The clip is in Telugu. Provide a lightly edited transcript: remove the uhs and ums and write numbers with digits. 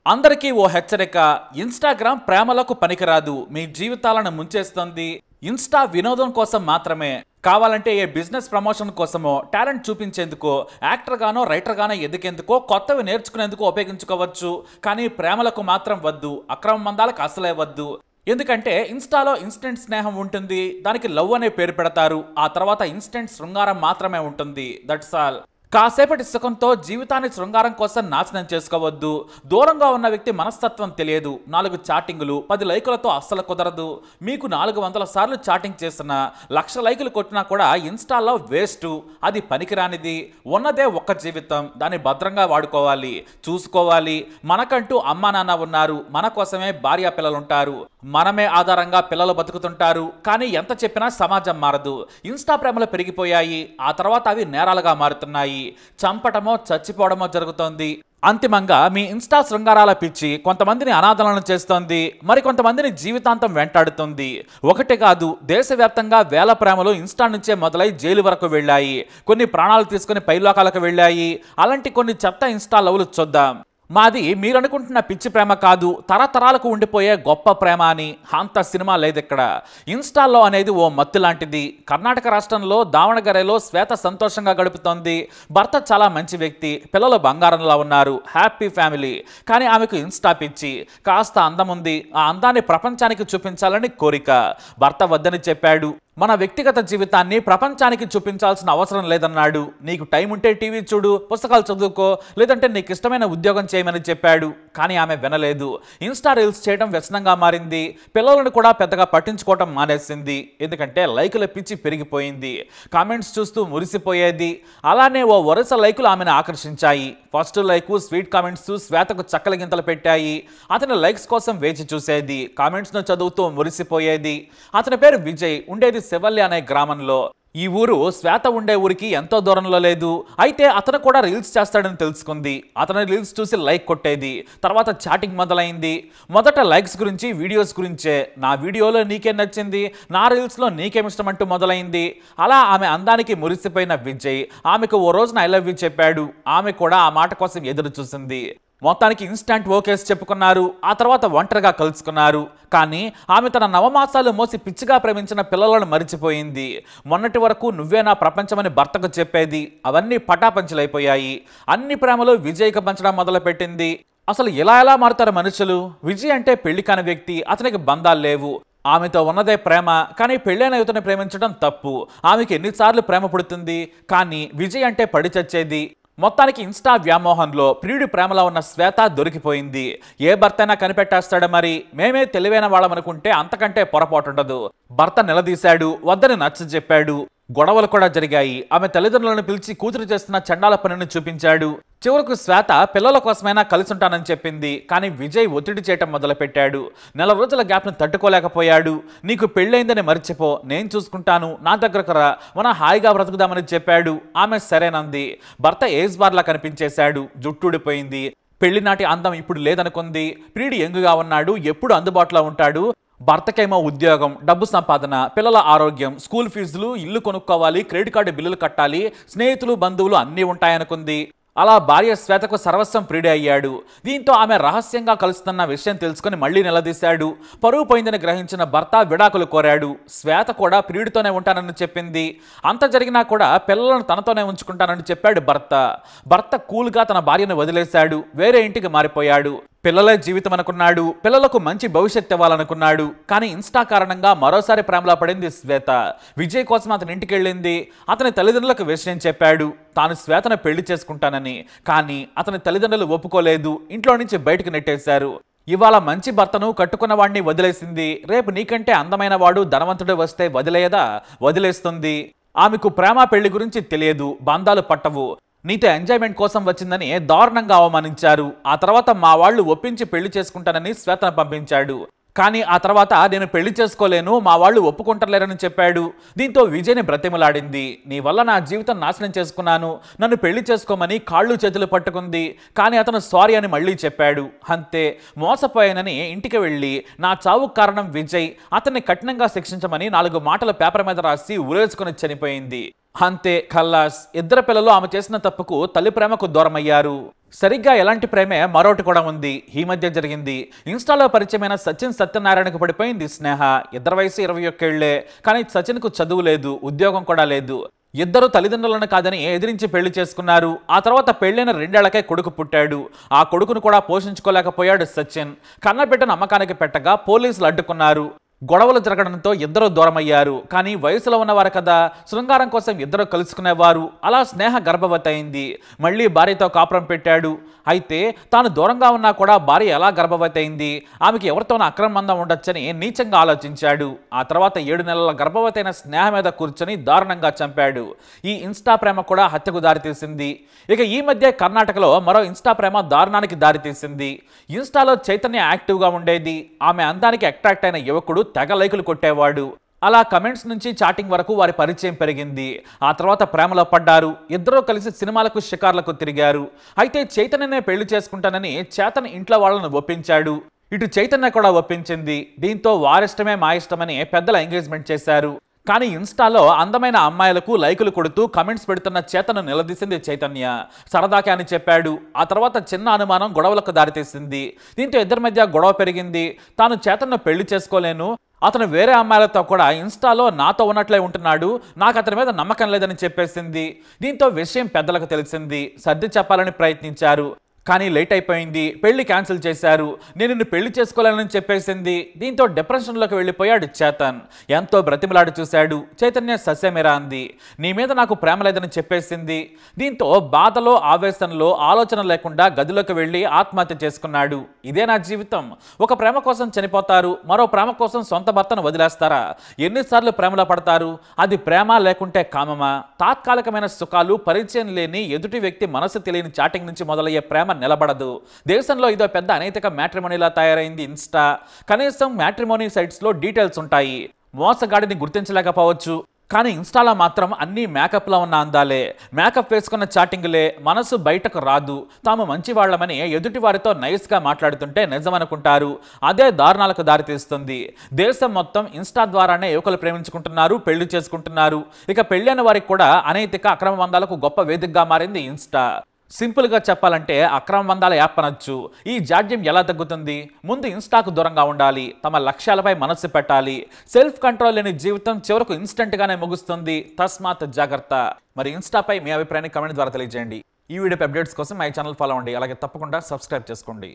అందరికీ ఓ హెచ్చరిక. ఇన్‌స్టాగ్రామ్ ప్రేమలకు పనికిరాదు. మీ జీవితాలను ముంచేస్తుంది. ఇన్‌స్టా వినోదం కోసం మాత్రమే. కావాలంటే ఏ బిజినెస్ ప్రమోషన్ కోసమో, టాలెంట్ చూపించేందుకో, యాక్టర్ గానో రైటర్ గానో ఎదిగేందుకో, కొత్తవి నేర్చుకునేందుకు ఉపయోగించుకోవచ్చు. కానీ ప్రేమలకు మాత్రం వద్దు. అక్రమ బంధాలకు అసలే వద్దు. ఎందుకంటే ఇన్‌స్టాలో ఇన్స్టెంట్ స్నేహం ఉంటుంది. దానికి లవ్ అనే పేరు పెడతారు. ఆ తర్వాత ఇన్స్టెంట్ శృంగారం మాత్రమే ఉంటుంది. That's all. కాసేపటి సుఖంతో జీవితాన్ని శృంగారం కోసం నాశనం చేసుకోవద్దు. దూరంగా ఉన్న వ్యక్తి మనస్తత్వం తెలియదు. 4 చాటింగులు 10 లైకులతో అస్సలు కుదరదు. మీకు 400 సార్లు చాటింగ్ చేసినా, 1,00,000 లైకులు కొట్టినా కూడా ఇన్‌స్టాలో వేస్ట్. అది పనికిరానిది. ఉన్నదే ఒక్క జీవితం. దాన్ని భద్రంగా వాడుకోవాలి, చూసుకోవాలి. మనకంటూ అమ్మా నాన్న ఉన్నారు. మన కోసమే భార్య పిల్లలుంటారు. మనమే ఆధారంగా పిల్లలు బతుకుతుంటారు. కానీ ఎంత చెప్పినా సమాజం మారదు. ఇన్‌స్టా ప్రేమలు పెరిగిపోయాయి. ఆ తర్వాత అవి నేరాలుగా మారుతున్నాయి. చంపటమో చచ్చిపోవడమో జరుగుతోంది. అంతిమంగా మీ ఇన్‌స్టా శృంగారాల పిచ్చి కొంతమందిని అనాథలను చేస్తోంది. మరికొంతమందిని జీవితాంతం వెంటాడుతుంది. ఒకటి కాదు, దేశవ్యాప్తంగా వేల ప్రేమలు ఇన్‌స్టా నుంచే మొదలై జైలు వరకు వెళ్ళాయి. కొన్ని ప్రాణాలు తీసుకుని పైలోకాలకు వెళ్ళాయి. అలాంటి కొన్ని చెత్త ఇన్‌స్టా లవ్లు చూద్దాం. మాది మీరనుకుంటున్న పిచ్చి ప్రేమ కాదు, తరతరాలకు ఉండిపోయే గొప్ప ప్రేమ అని. అంత సినిమా లేదు ఇక్కడ. ఇన్‌స్టాలో అనేది ఓ మత్తు లాంటిది. కర్ణాటక రాష్ట్రంలో దావణగెరెలో శ్వేత సంతోషంగా గడుపుతోంది. భర్త చాలా మంచి వ్యక్తి, పిల్లలు బంగారంలా ఉన్నారు, హ్యాపీ ఫ్యామిలీ. కానీ ఆమెకు ఇన్‌స్టా పిచ్చి. కాస్త అందం ఉంది. ఆ అందాన్ని ప్రపంచానికి చూపించాలని కోరిక. భర్త వద్దని చెప్పాడు. మన వ్యక్తిగత జీవితాన్ని ప్రపంచానికి చూపించాల్సిన అవసరం లేదన్నాడు. నీకు టైం ఉంటే టీవీ చూడు, పుస్తకాలు చదువుకో, లేదంటే నీకు ఇష్టమైన ఉద్యోగం చేయమని చెప్పాడు. కానీ ఆమె వినలేదు. ఇన్‌స్టా రీల్స్ చేయడం వ్యసనంగా మారింది. పిల్లలను కూడా పెద్దగా పట్టించుకోవడం మానేసింది. ఎందుకంటే లైకుల పిచ్చి పెరిగిపోయింది. కామెంట్స్ చూస్తూ మురిసిపోయేది. అలానే ఓ వరుస లైకులు ఆమెను ఆకర్షించాయి. ఫస్ట్ లైకు స్వీట్ కామెంట్స్ శ్వేతకు చక్కల గింతలు పెట్టాయి. అతని లైక్స్ కోసం వేచి చూసేది. కామెంట్స్ను చదువుతూ మురిసిపోయేది. అతని పేరు విజయ్. ఉండేది శివల్లి అనే గ్రామంలో. ఈ ఊరు శ్వేత ఉండే ఊరికి ఎంతో దూరంలో లేదు. అయితే అతను కూడా రీల్స్ చేస్తాడని తెలుసుకుంది. అతని రీల్స్ చూసి లైక్ కొట్టేది. తర్వాత చాటింగ్ మొదలైంది. మొదట లైక్స్ గురించి, వీడియోస్ గురించే. నా వీడియోలో నీకేం నచ్చింది, నా రీల్స్లో నీకేమిష్టం అంటూ మొదలైంది. అలా ఆమె అందానికి మురిసిపోయిన విజయ్ ఆమెకు ఓ రోజున ఐ లవ్ యూ చెప్పాడు. ఆమె కూడా ఆ మాట కోసం ఎదురు చూసింది. మొత్తానికి ఇన్స్టాంట్ ఓకేస్ చెప్పుకున్నారు. ఆ తర్వాత ఒంటరిగా కలుసుకున్నారు. కానీ ఆమె తన నవమాసాలు మోసి పిచ్చిగా ప్రేమించిన పిల్లలను మరిచిపోయింది. మొన్నటి వరకు నువ్వే నా ప్రపంచమని భర్తకు చెప్పేది. అవన్నీ పటాపంచలైపోయాయి. అన్ని ప్రేమలు విజయ్కి పంచడం మొదలుపెట్టింది. అసలు ఎలా మారుతారు మనుషులు? విజయ్ అంటే పెళ్లి కాని వ్యక్తి. అతనికి బంధాలు లేవు. ఆమెతో ఉన్నదే ప్రేమ. కానీ పెళ్ళైన యువతని ప్రేమించడం తప్పు. ఆమెకి ఎన్నిసార్లు ప్రేమ పుడుతుంది. కానీ విజయ్ అంటే పడి చచ్చేది. మొత్తానికి ఇన్‌స్టా వ్యామోహంలో ప్రియుడి ప్రేమలో ఉన్న శ్వేత దొరికిపోయింది. ఏ భర్తైనా కనిపెట్టేస్తాడు మరి. మేమే తెలివైన వాళ్ళమనుకుంటే అంతకంటే పొరపాటుండదు. భర్త నిలదీశాడు. వద్దని నచ్చజెప్పాడు. గొడవలు కూడా జరిగాయి. ఆమె తల్లిదండ్రులను పిలిచి కూతురు చేస్తున్న చండాల పనిని చూపించాడు. చివరకు శ్వేత పిల్లల కోసమైనా కలిసి ఉంటానని చెప్పింది. కానీ విజయ్ ఒత్తిడి చేయటం మొదలుపెట్టాడు. నెల రోజుల గ్యాప్ను తట్టుకోలేకపోయాడు. నీకు పెళ్ళైందని మర్చిపో, నేను చూసుకుంటాను, నా దగ్గరకు రా, మనం హాయిగా బ్రతుకుదామని చెప్పాడు. ఆమె సరేనంది. భర్త ఏజ్ బార్లా కనిపించేశాడు. జుట్టుడిపోయింది. పెళ్లినాటి అందం ఇప్పుడు లేదనుకుంది. ప్రియుడు యంగుగా ఉన్నాడు. ఎప్పుడు అందుబాటులో ఉంటాడు. భర్తకేమో ఉద్యోగం, డబ్బు సంపాదన, పిల్లల ఆరోగ్యం, స్కూల్ ఫీజులు, ఇల్లు కొనుక్కోవాలి, క్రెడిట్ కార్డు బిల్లులు కట్టాలి, స్నేహితులు బంధువులు అన్నీ ఉంటాయనుకుంది. అలా భార్య శ్వేతకు సర్వస్వం ప్రియుడే అయ్యాడు. దీంతో ఆమె రహస్యంగా కలుస్తున్న విషయం తెలుసుకుని మళ్లీ నిలదీశాడు. పరువు పోయిందని గ్రహించిన భర్త విడాకులు కోరాడు. శ్వేత కూడా ప్రియుడితోనే ఉంటానని చెప్పింది. అంత జరిగినా కూడా పిల్లలను తనతోనే ఉంచుకుంటానని చెప్పాడు భర్త. భర్త కూల్గా తన భార్యను వదిలేశాడు. వేరే ఇంటికి మారిపోయాడు. పిల్లలే జీవితం అనుకున్నాడు. పిల్లలకు మంచి భవిష్యత్తు ఇవ్వాలనుకున్నాడు. కానీ ఇన్‌స్టా కారణంగా మరోసారి ప్రేమలో పడింది శ్వేత. విజయ్ కోసం అతని ఇంటికి వెళ్ళింది. అతని తల్లిదండ్రులకు విషయం చెప్పాడు. తాను శ్వేతను పెళ్లి చేసుకుంటానని. కానీ అతని తల్లిదండ్రులు ఒప్పుకోలేదు. ఇంట్లో నుంచి బయటకు నెట్టేశారు. ఇవాళ మంచి భర్తను కట్టుకున్న వాడిని వదిలేసింది. రేపు నీకంటే అందమైన వాడు, ధనవంతుడు వస్తే వదిలేయదా? వదిలేస్తుంది. ఆమెకు ప్రేమ పెళ్లి గురించి తెలియదు. బంధాలు పట్టవు. నీతో ఎంజాయ్మెంట్ కోసం వచ్చిందని దారుణంగా అవమానించారు. ఆ తర్వాత మా వాళ్ళు ఒప్పించి పెళ్లి చేసుకుంటానని శ్వేతను పంపించాడు. కానీ ఆ తర్వాత నేను పెళ్లి చేసుకోలేను, మా వాళ్ళు ఒప్పుకుంటలేరని చెప్పాడు. దీంతో విజయ్ని బ్రతిమలాడింది. నీ వల్ల నా జీవితం నాశనం చేసుకున్నాను, నన్ను పెళ్లి చేసుకోమని కాళ్ళు చేతులు పట్టుకుంది. కానీ అతను సారీ అని మళ్ళీ చెప్పాడు. అంతే, మోసపోయానని ఇంటికి వెళ్ళి నా చావుకు కారణం విజయ్, అతన్ని కఠినంగా శిక్షించమని 4 మాటల పేపర్ మీద రాసి ఉరేసుకుని చనిపోయింది. అంతే, ఖల్లాస్. ఇద్దరు పిల్లలు ఆమె చేసిన తప్పుకు తల్లి ప్రేమకు దూరమయ్యారు. సరిగ్గా ఎలాంటి ప్రేమే మరొకటి కూడా ఉంది. ఈ మధ్య జరిగింది. ఇన్స్టాలో పరిచయమైన సచిన్ సత్యనారాయణకు పడిపోయింది స్నేహ. ఇద్దరు వయసు 21 ఏళ్లే. కానీ సచిన్కు చదువు లేదు, ఉద్యోగం కూడా లేదు. ఇద్దరు తల్లిదండ్రులను కాదని ఎదిరించి పెళ్లి చేసుకున్నారు. ఆ తర్వాత పెళ్లైన 2 ఏళ్లకే కొడుకు పుట్టాడు. ఆ కొడుకును కూడా పోషించుకోలేకపోయాడు సచిన్. కన్నబిడ్డను అమ్మకానికి పెట్టగా పోలీసులు అడ్డుకున్నారు. గొడవలు జరగడంతో ఇద్దరు దూరమయ్యారు. కానీ వయసులో ఉన్నవారు కదా, శృంగారం కోసం ఇద్దరు కలుసుకునేవారు. అలా స్నేహ గర్భవతి అయింది. మళ్ళీ భార్యతో కాపురం పెట్టాడు. అయితే తాను దూరంగా ఉన్నా కూడా భార్య ఎలా గర్భవతి అయింది, ఆమెకి ఎవరితోనో అక్రమ బంధం ఉండొచ్చని నీచంగా ఆలోచించాడు. ఆ తర్వాత 7 నెలల గర్భవతి అయిన స్నేహ మీద కూర్చొని దారుణంగా చంపాడు. ఈ ఇన్స్టా ప్రేమ కూడా హత్యకు దారితీసింది. ఇక ఈ మధ్య కర్ణాటకలో మరో ఇన్స్టా ప్రేమ దారుణానికి దారితీసింది. ఇన్స్టాలో చైతన్య యాక్టివ్గా ఉండేది. ఆమె అందానికి అట్రాక్ట్ అయిన యువకుడు తెగ లైకులు కొట్టేవాడు. అలా కమెంట్స్ నుంచి చాటింగ్ వరకు వారి పరిచయం పెరిగింది. ఆ తర్వాత ప్రేమలో పడ్డారు. ఇద్దరూ కలిసి సినిమాలకు షికార్లకు తిరిగారు. అయితే చైతన్యనే పెళ్లి చేసుకుంటానని చేతన్ ఇంట్లో వాళ్ళను ఒప్పించాడు. ఇటు చైతన్య కూడా ఒప్పించింది. దీంతో వారిష్టమే మా ఇష్టమని పెద్దల ఎంగేజ్మెంట్ చేశారు. కానీ ఇన్స్టాలో అందమైన అమ్మాయిలకు లైకులు కొడుతూ కమెంట్స్ పెడుతున్న చేతను నిలదీసింది చైతన్య. సరదాకే అని చెప్పాడు. ఆ తర్వాత చిన్న అనుమానం గొడవలకు దారితీసింది. దీంతో ఇద్దరి మధ్య గొడవ పెరిగింది. తాను చేతన్ను పెళ్లి చేసుకోలేను, అతను వేరే అమ్మాయిలతో కూడా ఇన్స్టాలో నాతో ఉన్నట్లే ఉంటున్నాడు, నాకు అతని మీద నమ్మకం లేదని చెప్పేసింది. దీంతో విషయం పెద్దలకు తెలిసింది. సర్ది చెప్పాలని ప్రయత్నించారు. కానీ లేట్ అయిపోయింది. పెళ్లి క్యాన్సిల్ చేశారు. నేను నిన్ను పెళ్లి చేసుకోలేనని చెప్పేసింది. దీంతో డిప్రెషన్లోకి వెళ్ళిపోయాడు చేతన్. ఎంతో బ్రతిమలాడి చూశాడు. చైతన్య సస్యమేరా అంది. నీ మీద నాకు ప్రేమ లేదని చెప్పేసింది. దీంతో బాధలో ఆవేశంలో ఆలోచన లేకుండా గదిలోకి వెళ్ళి ఆత్మహత్య చేసుకున్నాడు. ఇదే నా జీవితం. ఒక ప్రేమ కోసం చనిపోతారు, మరో ప్రేమ కోసం సొంత భర్తను వదిలేస్తారా? ఎన్నిసార్లు ప్రేమలో పడతారు? అది ప్రేమ లేకుంటే కామమా? తాత్కాలికమైన సుఖాలు, పరిచయం లేని ఎదుటి వ్యక్తి మనసు తెలియని చాటింగ్ నుంచి మొదలయ్యే ప్రేమ నిలబడదు. దేశంలో ఇదో పెద్ద అనైతిక మ్యాట్రిమోనీలా తయారైంది ఇన్స్టా. కనీసం మ్యాట్రిమోనీ సైట్స్లో డీటెయిల్స్ ఉంటాయి. మోసగాడిని గుర్తించలేకపోవచ్చు. కానీ ఇన్స్టాలో మాత్రం అన్నీ మేకప్లో ఉన్న అందాలే. మేకప్ వేసుకున్న చాటింగ్లే. మనసు బయటకు రాదు. తాము మంచి వాళ్ళమని ఎదుటి వారితో నైస్గా మాట్లాడుతుంటే నిజమనుకుంటారు. అదే దారుణాలకు దారితీస్తుంది. దేశం మొత్తం ఇన్స్టా ద్వారానే యువకులు ప్రేమించుకుంటున్నారు, పెళ్లి చేసుకుంటున్నారు. ఇక పెళ్ళైన వారికి కూడా అనైతిక అక్రమ బంధాలకు గొప్ప వేదికగా మారింది ఇన్స్టా. సింపుల్గా చెప్పాలంటే అక్రమ బంధాల యాప్ అనొచ్చు. ఈ జాడ్యం ఎలా తగ్గుతుంది? ముందు ఇన్స్టాకు దూరంగా ఉండాలి. తమ లక్ష్యాలపై మనస్సు పెట్టాలి. సెల్ఫ్ కంట్రోల్ లేని జీవితం చివరకు ఇన్స్టెంట్గానే ముగుస్తుంది. తస్మాత్ జాగ్రత్త. మరి ఇన్స్టాపై మీ అభిప్రాయాన్ని కమెంట్ ద్వారా తెలియజేయండి. ఈ వీడియో అప్డేట్స్ కోసం మై ఛానల్ ఫాలో అవ్వండి. అలాగే తప్పకుండా సబ్స్క్రైబ్ చేసుకోండి.